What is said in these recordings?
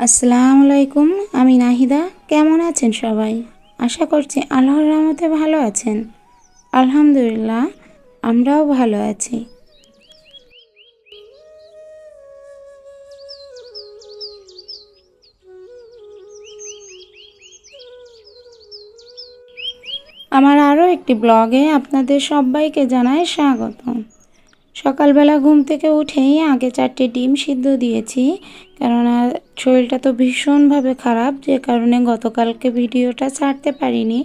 আসসালামু আলাইকুম। আমি নাহিদা। কেমন আছেন সবাই? আশা করছি আল্লাহর রহমতে ভালো আছেন। আলহামদুলিল্লাহ, আমরাও ভালো আছি। আমার আরও একটি ব্লগে আপনাদের সবাইকে জানাই স্বাগতম। সকালবেলা ঘুম থেকে উঠেই আগে 4টি ডিম সিদ্ধ দিয়েছি, কেননা শরীরটা তো ভীষণভাবে খারাপ, যে কারণে গতকালকে ভিডিওটা ছাড়তে পারিনি।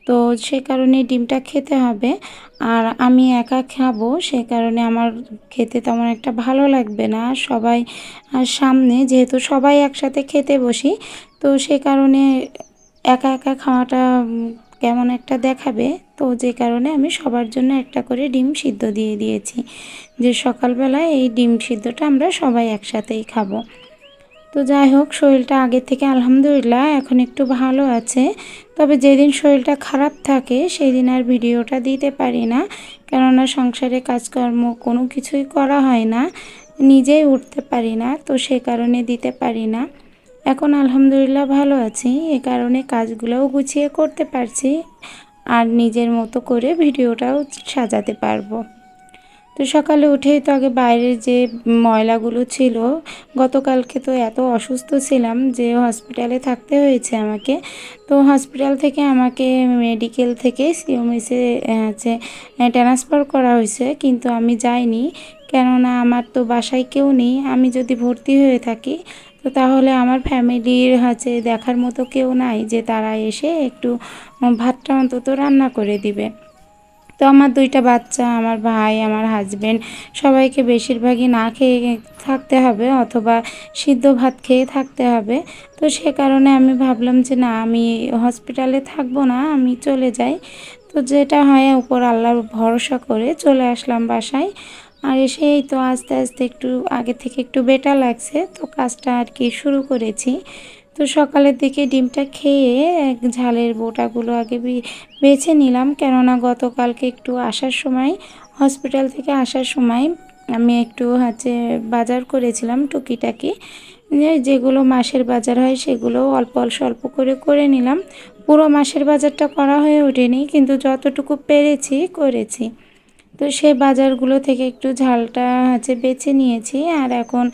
তো সে কারণে ডিমটা খেতে হবে, আর আমি একা খাবো, সে কারণে আমার খেতে তেমন একটা ভালো লাগবে না সবাই সামনে, যেহেতু সবাই একসাথে খেতে বসি। তো সে কারণে একা একা খাওয়াটা কেমন একটা দেখাবে। তো যে কারণে আমি সবার জন্য একটা করে ডিম সিদ্ধ দিয়ে দিয়েছি, যে সকালবেলায় এই ডিম সিদ্ধটা আমরা সবাই একসাথেই খাবো। তো যাই হোক, শরীরটা আগের থেকে আলহামদুলিল্লাহ এখন একটু ভালো আছে। তবে যেদিন শরীরটা খারাপ থাকে সেই দিন আর ভিডিওটা দিতে পারি না, কেননা সংসারে কাজকর্ম কোনো কিছুই করা হয় না, নিজেই উঠতে পারি না, তো সে কারণে দিতে পারি না। এখন আলহামদুলিল্লাহ ভালো আছি, এ কারণে কাজগুলোও গুছিয়ে করতে পারছি, আর নিজের মতো করে ভিডিওটাও সাজাতে পারবো। তো সকালে উঠেই তো আগে বাইরের যে ময়লাগুলো ছিল, গতকালকে তো এত অসুস্থ ছিলাম যে হসপিটালে থাকতে হয়েছে আমাকে। তো হসপিটাল থেকে আমাকে মেডিকেল থেকে সিএমএইচে হচ্ছে ট্রান্সফার করা হয়েছে, কিন্তু আমি যাইনি, কেননা আমার তো বাসায় কেউ নেই। আমি যদি ভর্তি হয়ে থাকি তো তাহলে আমার ফ্যামিলির দেখার মতো কেউ নাই, যে তারা এসে একটু ভাতটা অন্তত রান্না করে দিবে। তো আমার 2টা বাচ্চা, আমার ভাই, আমার হাজবেন্ড, সবাইকে বেশিরভাগই না খেয়ে থাকতে হবে, অথবা সিদ্ধ ভাত খেয়ে থাকতে হবে। তো সে কারণে আমি ভাবলাম যে না, আমি হসপিটালে থাকবো না, আমি চলে যাই। তো যেটা হয় উপর আল্লাহর ভরসা করে চলে আসলাম বাসায়। আর এসেই তো আস্তে আস্তে একটু আগে থেকে একটু বেটার লাগছে, তো কাজটা আর কি শুরু করেছি। তো সকালের দিকে ডিমটা খেয়ে ঝালের বোঁটাগুলো আগে বেছে নিলাম, কেননা গতকালকে একটু আসার সময়, হসপিটাল থেকে আসার সময় আমি একটু বাজার করেছিলাম টুকিটাকি, যেগুলো মাসের বাজার হয় সেগুলো অল্প অল্প করে করে নিলাম। পুরো মাসের বাজারটা করা হয়ে ওঠেনি, কিন্তু যতটুকু পেরেছি করেছি। তো সেই বাজারগুলো থেকে একটু ঝালটা বেছে নিয়েছি, আর এখন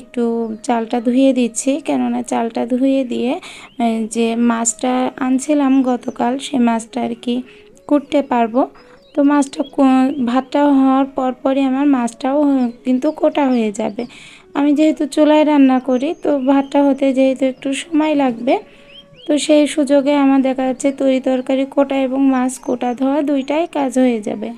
একটু চালটা ধুয়ে দিচ্ছি, কেননা চালটা ধুয়ে দিয়ে যে মাছটা আনছিলাম গতকাল, সে মাছটা আর কি কুটতে পারবো। তো মাছটা ভাতটা হওয়ার পরপরই আমার মাছটাও কিন্তু কোটা হয়ে যাবে। আমি যেহেতু চুলায় রান্না করি, তো ভাতটা হতে যেহেতু একটু সময় লাগবে, তো সেই সুযোগে আমার দেখা যাচ্ছে তরি তরকারি কোটা এবং মাছ কোটা ধোয়া 2টাই কাজ হয়ে যাবে।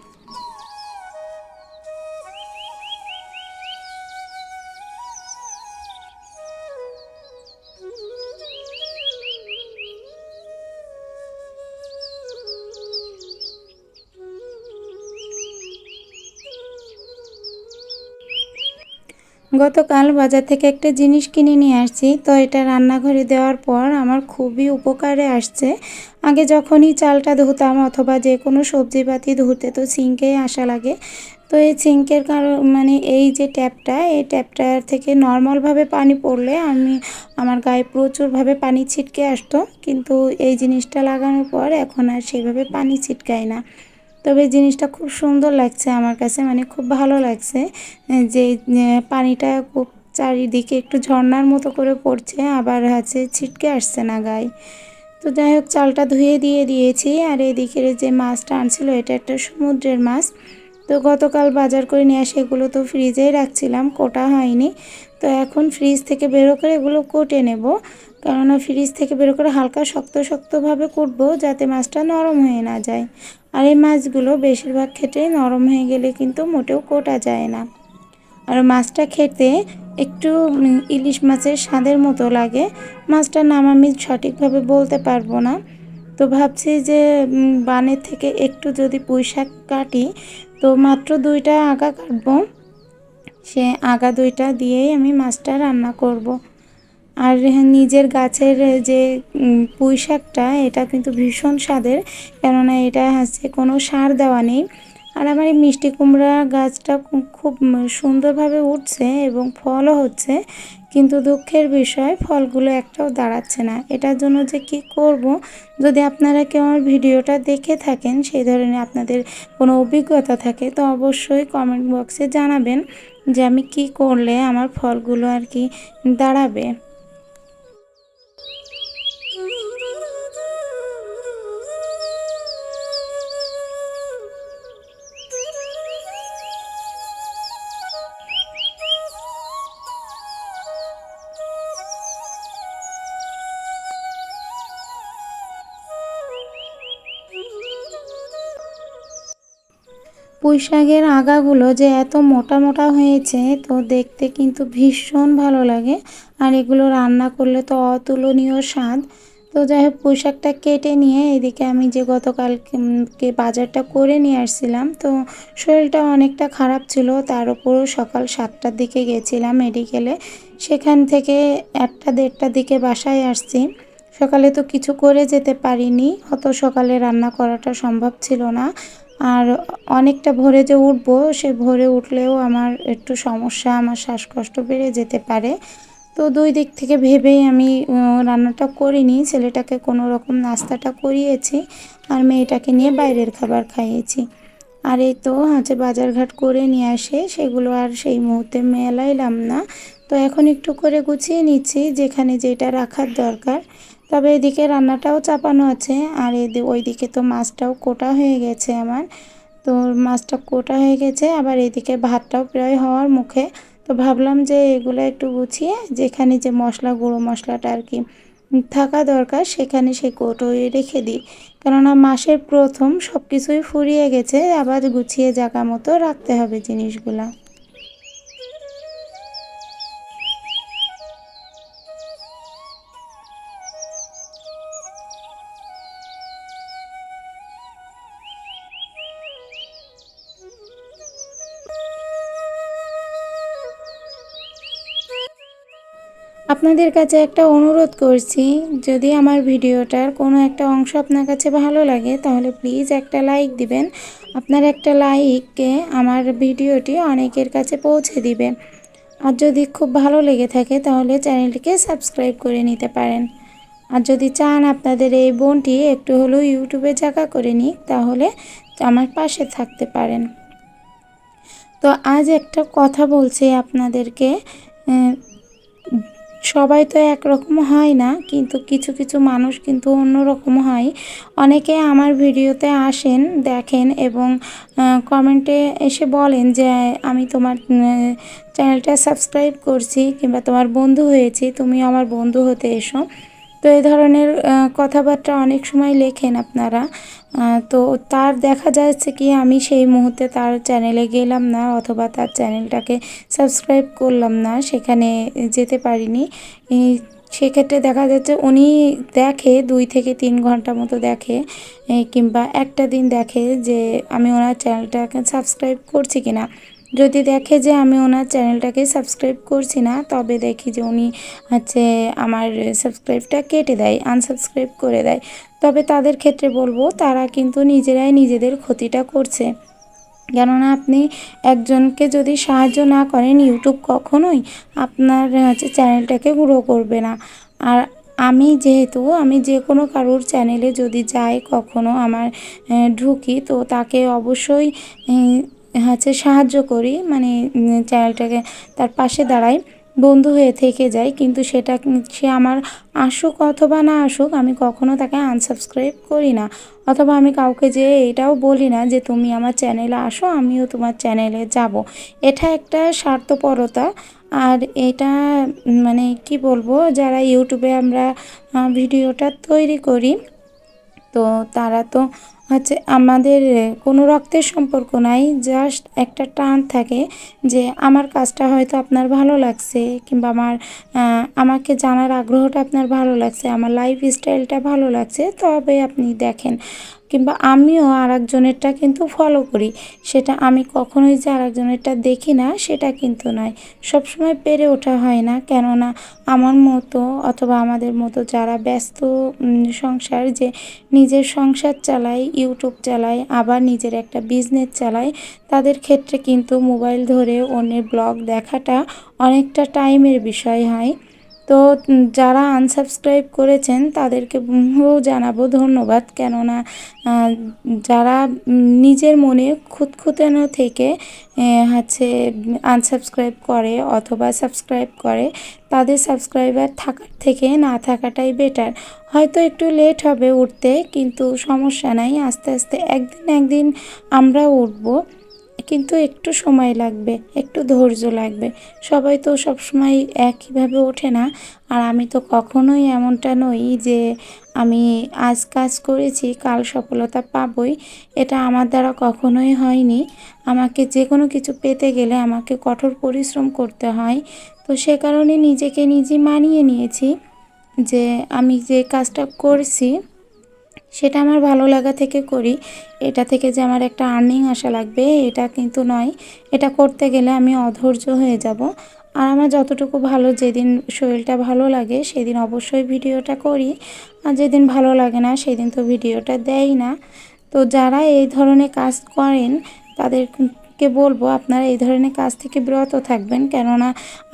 গতকাল বাজার থেকে একটা জিনিস কিনে নিয়ে আসছি, তো এটা রান্নাঘরে দেওয়ার পর আমার খুবই উপকারে আসছে। আগে যখনই চালটা ধুতাম অথবা যে কোনো সবজিপাতি ধুতে তো সিঙ্কেই আসা লাগে। তো এই সিঙ্কের এই যে ট্যাপটা, এই ট্যাপটার থেকে নর্মালভাবে পানি পড়লে আমার গায়ে প্রচুরভাবে পানি ছিটকে আসতো, কিন্তু এই জিনিসটা লাগানোর পর এখন আর সেভাবে পানি ছিটকায় না। তবে জিনিসটা খুব সুন্দর লাগছে আমার কাছে, খুব ভালো লাগছে যে পানিটা খুব চারিদিকে একটু ঝর্ণার মতো করে পড়ছে, আবার ছিটকে আসছে না গায়ে। তো যাই হোক, চালটা ধুয়ে দিয়ে দিয়েছি, আর এদিকে যে মাছটা আনছিল এটা একটা সমুদ্রের মাছ। তো গতকাল বাজার করে নিয়ে আসে এগুলো তো ফ্রিজেই রাখছিলাম, কোটা হয়নি। তো এখন ফ্রিজ থেকে বেরো করে এগুলো কোটে নেব, কেননা ফ্রিজ থেকে বেরো করে হালকা শক্ত শক্তভাবে কুটবো, যাতে মাছটা নরম হয়ে না যায়। আর এই মাছগুলো বেশিরভাগ ক্ষেত্রেই নরম হয়ে গেলে কিন্তু মোটেও কোটা যায় না। আর মাছটা খেতে একটু ইলিশ মাছের স্বাদের মতো লাগে। মাছটার নাম আমি সঠিকভাবে বলতে পারবো না। তো ভাবছি যে বানের থেকে একটু যদি পুঁইশাক কাটি, তো মাত্র 2টা আগা কাটবো, সে আগা 2টা দিয়েই আমি মাছটা রান্না করব। আর নিজের গাছের যে পুঁইশাকটা, এটা কিন্তু ভীষণ স্বাদের, কেননা এটা কোনো সার দেওয়া নেই। আর আমার এই মিষ্টি কুমড়া গাছটা খুব সুন্দরভাবে উঠছে এবং ফলও হচ্ছে, কিন্তু দুঃখের বিষয় ফলগুলো একটাও দাঁড়াচ্ছে না। এটার জন্য যে কি করব, যদি আপনারা কেউ আমার ভিডিওটা দেখে থাকেন, সেই ধরনের আপনাদের কোনো অভিজ্ঞতা থাকে, তো অবশ্যই কমেন্ট বক্সে জানাবেন যে আমি কি করলে আমার ফলগুলো আর কি দাঁড়াবে। পুঁই শাকের আগাগুলো যে এত মোটা মোটা হয়েছে, তো দেখতে কিন্তু ভীষণ ভালো লাগে। আর এগুলো রান্না করলে তো অতুলনীয় স্বাদ। তো যাই হোক, পুঁই শাকটা কেটে নিয়ে এদিকে আমি যে গতকালকে বাজারটা করে নিয়ে আসছিলাম, তো শরীরটা অনেকটা খারাপ ছিল, তার উপরও সকাল 7টার দিকে গেছিলাম মেডিকেলে। সেখান থেকে 1টা-1:30টার দিকে বাসায় আসছি। সকালে তো কিছু করে যেতে পারিনি, অত সকালে রান্না করাটা সম্ভব ছিল না। আর অনেকটা ভোরে যে উঠবো, সে ভোরে উঠলেও আমার একটু সমস্যা, আমার শ্বাসকষ্ট বেড়ে যেতে পারে। তো দুই দিক থেকে ভেবেই আমি রান্নাটা করিনি। ছেলেটাকে কোনো রকম নাস্তাটা করিয়েছি আর মেয়েটাকে নিয়ে বাইরের খাবার খাইয়েছি। আর এই তো বাজারঘাট করে নিয়ে আসে, সেগুলো আর সেই মুহূর্তে মেলাইলাম না। তো এখন একটু করে গুছিয়ে নিচ্ছি যেখানে যেটা রাখার দরকার। তবে এদিকে রান্নাটাও চাপানো আছে, আর ওইদিকে তো মাছটাও কোটা হয়ে গেছে আমার। তো মাছটা কোটা হয়ে গেছে, আবার এদিকে ভাতটাও প্রায় হওয়ার মুখে। তো ভাবলাম যে এগুলো একটু গুছিয়ে যেখানে যে গুঁড়ো মশলাটা আর কি থাকা দরকার, সেখানে সেই কৌটোয় রেখে দিই। কেননা মাসের প্রথম সব কিছুই ফুরিয়ে গেছে, আবার গুছিয়ে জায়গা মতো রাখতে হবে জিনিসগুলা। আপনাদের কাছে একটা অনুরোধ করছি, যদি আমার ভিডিওটার কোনো একটা অংশ আপনার কাছে ভালো লাগে, তাহলে প্লিজ একটা লাইক দিবেন। আপনার একটা লাইককে আমার ভিডিওটি অনেকের কাছে পৌঁছে দিবে। আর যদি খুব ভালো লেগে থাকে তাহলে চ্যানেলটিকে সাবস্ক্রাইব করে নিতে পারেন। আর যদি চান আপনাদের এই বোনটি একটু হলেও ইউটিউবে জায়গা করে নিক, তাহলে আমার পাশে থাকতে পারেন। তো আজ একটা কথা বলছি আপনাদেরকে। সবাই তো একরকম হয় না, কিন্তু কিছু কিছু মানুষ কিন্তু অন্যরকম হয়। অনেকে আমার ভিডিওতে আসেন, দেখেন এবং কমেন্টে এসে বলেন যে আমি তোমার চ্যানেলটা সাবস্ক্রাইব করছি, কিংবা তোমার বন্ধু হয়েছি, তুমি আমার বন্ধু হতে এসো। তো এই ধরনের কথাবার্তা অনেক সময় লেখেন আপনারা। তো তার দেখা যাচ্ছে কি আমি সেই মুহূর্তে তার চ্যানেলে গেলাম না, অথবা তার চ্যানেলটাকে সাবস্ক্রাইব করলাম না, সেখানে যেতে পারিনি। সেক্ষেত্রে দেখা যাচ্ছে উনি দেখে 2 থেকে 3 ঘন্টা মতো দেখে, কিংবা একটা দিন দেখে যে আমি ওনার চ্যানেলটাকে সাবস্ক্রাইব করছি কিনা। যদি দেখে যে আমি ওনার চ্যানেলটাকে সাবস্ক্রাইব করছি না, তবে দেখি যে উনি আমার সাবস্ক্রাইবটা কেটে দেয়, আনসাবস্ক্রাইব করে দেয়। তবে তাদের ক্ষেত্রে বলবো, তারা কিন্তু নিজেরাই নিজেদের ক্ষতিটা করছে। কেননা আপনি একজনকে যদি সাহায্য না করেন, ইউটিউব কখনোই আপনার চ্যানেলটাকে গ্রো করবে না। আর আমি যে কোনো কারোর চ্যানেলে যদি যাই, কখনো আমার ঢুকি, তো তাকে অবশ্যই সাহায্য করি, মানে চ্যানেলটাকে তার পাশে দাঁড়াই, বন্ধু হয়ে থেকে যায়। কিন্তু সে আমার আসুক অথবা না আসুক, আমি কখনো তাকে আনসাবস্ক্রাইব করি না। অথবা আমি কাউকে যে এটাও বলি না যে তুমি আমার চ্যানেলে আসো, আমিও তোমার চ্যানেলে যাব। এটা একটা স্বার্থপরতা। আর এটা মানে কি বলবো, যারা ইউটিউবে আমরা ভিডিওটা তৈরি করি, তো তারা তো আমাদের কোনো রক্তের সম্পর্ক নাই, জাস্ট একটা টান থাকে যে আমার কাজটা হয়তো আপনার ভালো লাগছে, কিংবা আমাকে জানার আগ্রহটা আপনার ভালো লাগছে, আমার লাইফ স্টাইলটা ভালো লাগছে, তবে আপনি দেখেন। কিংবা আমিও আরেকজনেরটা কিন্তু ফলো করি। সেটা আমি কখনোই যে আরেকজনেরটা দেখি না সেটা কিন্তু নয়। সবসময় পেরে ওঠা হয় না, কেননা আমার মতো অথবা আমাদের মতো যারা ব্যস্ত সংসার, যে নিজের সংসার চালায়, ইউটিউব চালায়, আবার নিজের একটা বিজনেস চালায়, তাদের ক্ষেত্রে কিন্তু মোবাইল ধরে অন্যের ব্লগ দেখাটা অনেকটা টাইমের বিষয় হয়। তো যারা আনসাবস্ক্রাইব করেছেন তাদেরকেও জানাবো ধন্যবাদ, কেননা যারা নিজের মনে খুঁতখুঁতানো থেকে হচ্ছে আনসাবস্ক্রাইব করে অথবা সাবস্ক্রাইব করে, তাদের সাবস্ক্রাইবার থাকার থেকে না থাকাটাই বেটার। হয়তো একটু লেট হবে উঠতে, কিন্তু সমস্যা নাই, আস্তে আস্তে একদিন আমরাও উঠবো, কিন্তু একটু সময় লাগবে, একটু ধৈর্য লাগবে। সবাই তো সবসময় একইভাবে ওঠে না। আর আমি তো কখনোই এমনটা নই যে আমি আজ কাজ করেছি কাল সফলতা পাবই, এটা আমার দ্বারা কখনোই হয়নি। আমাকে যে কোনো কিছু পেতে গেলে আমাকে কঠোর পরিশ্রম করতে হয়। তো সে কারণে নিজেকে নিজে মানিয়ে নিয়েছি যে আমি যে কাজটা করছি সেটা আমার ভালো লাগা থেকে করি। এটা থেকে যে আমার একটা আর্নিং আসা লাগবে এটা কিন্তু নয়। এটা করতে গেলে আমি অধৈর্য হয়ে যাব। আর আমার যতটুকু ভালো, যেদিন শরীরটা ভালো লাগে সেদিন অবশ্যই ভিডিওটা করি, আর যেদিন ভালো লাগে না সেদিন তো ভিডিওটা দেই না। তো যারা এই ধরনের কাজ করেন তাদেরকে বলবো আপনারা এই ধরনের কাজ থেকে বিরত থাকবেন, কেননা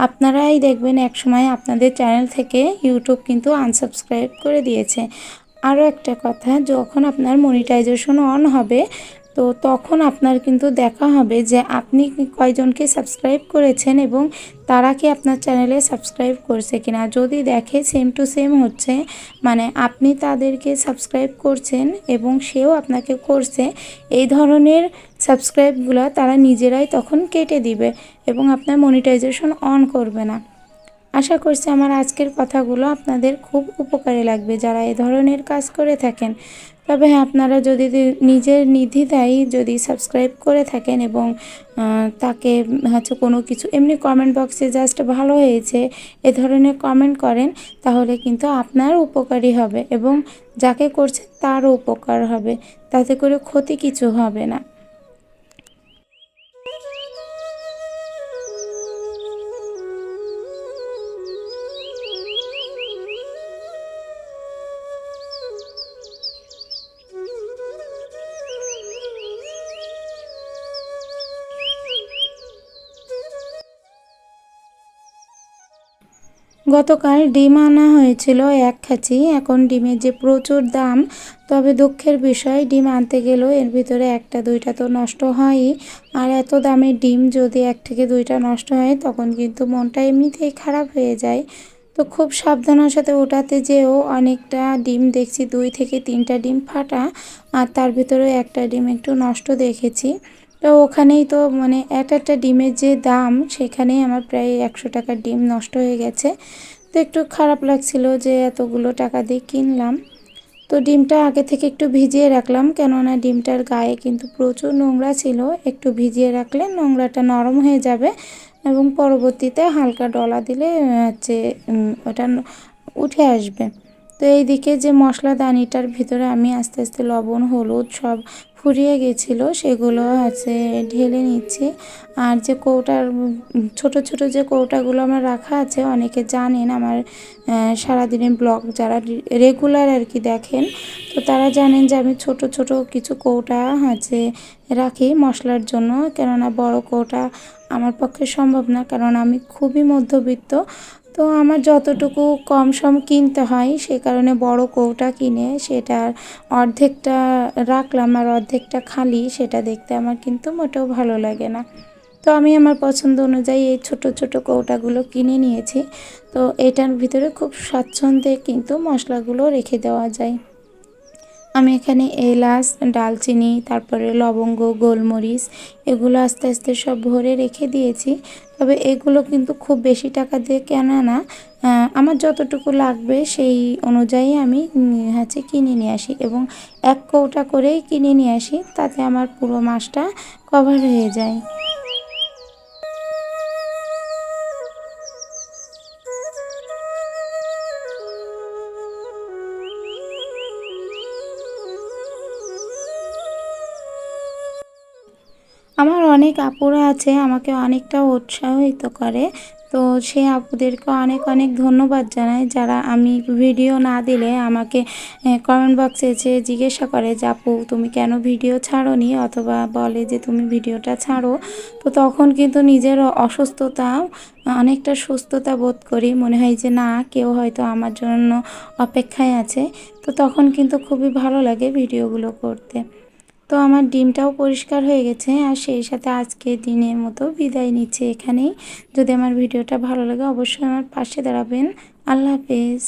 আপনারাই দেখবেন একসময় আপনাদের চ্যানেল থেকে ইউটিউব কিন্তু আনসাবস্ক্রাইব করে দিয়েছে। আরও একটা কথা, যখন আপনার মনিটাইজেশন অন হবে তো তখন আপনার কিন্তু দেখা হবে যে আপনি কয়জনকে সাবস্ক্রাইব করেছেন এবং তারা কি আপনার চ্যানেলে সাবস্ক্রাইব করছে কিনা। যদি দেখে সেম টু সেম হচ্ছে, মানে আপনি তাদেরকে সাবস্ক্রাইব করছেন এবং সেও আপনাকে করছে, এই ধরনের সাবস্ক্রাইবগুলো তারা নিজেরাই তখন কেটে দিবে এবং আপনার মনিটাইজেশন অন করবে না। আশা করছি আমার আজকের কথাগুলো আপনাদের খুব উপকারে লাগবে যারা এ ধরনের কাজ করে থাকেন। তবে হ্যাঁ, আপনারা যদি নিজের নির্দ্বিধায় যদি সাবস্ক্রাইব করে থাকেন এবং তাকে হচ্ছে কোনো কিছু এমনি কমেন্ট বক্সে জাস্ট ভালো হয়েছে এ ধরনের কমেন্ট করেন, তাহলে কিন্তু আপনার উপকারী হবে এবং যাকে করছে তারও উপকার হবে, তাতে করে ক্ষতি কিছু হবে না। গতকাল ডিম আনা হয়েছিল 1 খাঁচি। এখন ডিমের যে প্রচুর দাম, তবে দুঃখের বিষয় ডিম আনতে গেলেও এর ভিতরে 1-2টা তো নষ্ট হয়ই। আর এত দামের ডিম যদি 1 থেকে 2টা নষ্ট হয় তখন কিন্তু মনটা এমনিতেই খারাপ হয়ে যায়। তো খুব সাবধানের সাথে ওঠাতে যেও অনেকটা ডিম দেখছি 2 থেকে 3টা ডিম ফাটা, আর তার ভিতরে একটা ডিম একটু নষ্ট দেখেছি। তো ওখানেই তো মানে একটা ডিমের যে দাম সেখানেই আমার প্রায় 100 টাকার ডিম নষ্ট হয়ে গেছে। তো একটু খারাপ লাগছিল যে এতগুলো টাকা দিয়ে কিনলাম। তো ডিমটা আগে থেকে একটু ভিজিয়ে রাখলাম, কেননা ডিমটার গায়ে কিন্তু প্রচুর নোংরা ছিল। একটু ভিজিয়ে রাখলে নোংরাটা নরম হয়ে যাবে এবং পরবর্তীতে হালকা ডলা দিলে হচ্ছে ওটা উঠে আসবে। তো এইদিকে যে মশলাদানিটার ভিতরে আমি আস্তে আস্তে লবণ হলুদ সব ফুরিয়ে গেছিলো সেগুলো হচ্ছে ঢেলে নিচ্ছি। আর যে কৌটার ছোট ছোট যে কৌটাগুলো আমার রাখা আছে, অনেকে জানেন আমার সারাদিনের ব্লগ যারা রেগুলার আর কি দেখেন, তো তারা জানেন যে আমি ছোট ছোট কিছু কৌটা হচ্ছে রাখি মশলার জন্য, কেননা বড় কৌটা আমার পক্ষে সম্ভব না, কারণ আমি খুবই মধ্যবিত্ত। তো আমার যতটুকু কম সম কিনতে হয় সে কারণে বড় কৌটা কিনে সেটার অর্ধেকটা রাখলাম আর অর্ধেকটা খালি, সেটা দেখতে আমার কিন্তু মোটেও ভালো লাগে না। তো আমি আমার পছন্দ অনুযায়ী এই ছোট ছোট কৌটাগুলো কিনে নিয়েছি। তো এটার ভিতরে খুব স্বাচ্ছন্দ্যে কিন্তু মশলাগুলো রেখে দেওয়া যায়। আমি এখানে এলাচ ডালচিনি তারপরে লবঙ্গ গোলমরিচ এগুলো আস্তে আস্তে সব ভরে রেখে দিয়েছি। তবে এগুলো কিন্তু খুব বেশি টাকা দিয়ে কেনা না, আমার যতটুকু লাগবে সেই অনুযায়ী আমি হচ্ছে কিনে নিয়ে আসি এবং 1 কৌটা করেই কিনে নিয়ে আসি, তাতে আমার পুরো মাসটা কভার হয়ে যায়। অনেক আপুরা আছে আমাকে অনেকটা উৎসাহিত করে। তো সেই আপুদেরকে অনেক অনেক ধন্যবাদ জানাই, যারা আমি ভিডিও না দিলে আমাকে কমেন্ট বক্সে এসে জিজ্ঞাসা করে যে আপু তুমি কেন ভিডিও ছাড়োনি, অথবা বলে যে তুমি ভিডিওটা ছাড়ো। তো তখন কিন্তু নিজের অসুস্থতা অনেকটা সুস্থতা বোধ করি, মনে হয় যে না কেউ হয়তো আমার জন্য অপেক্ষায় আছে। তো তখন কিন্তু খুবই ভালো লাগে ভিডিওগুলো করতে। তো আমার ডিমটাও পরিষ্কার হয়ে গেছে, আর সেই সাথে আজকে দিনের মতো বিদায় নিচ্ছে এখানেই। যদি আমার ভিডিওটা ভালো লাগে অবশ্যই আমার পাশে দাঁড়াবেন। আল্লাহ হাফেজ।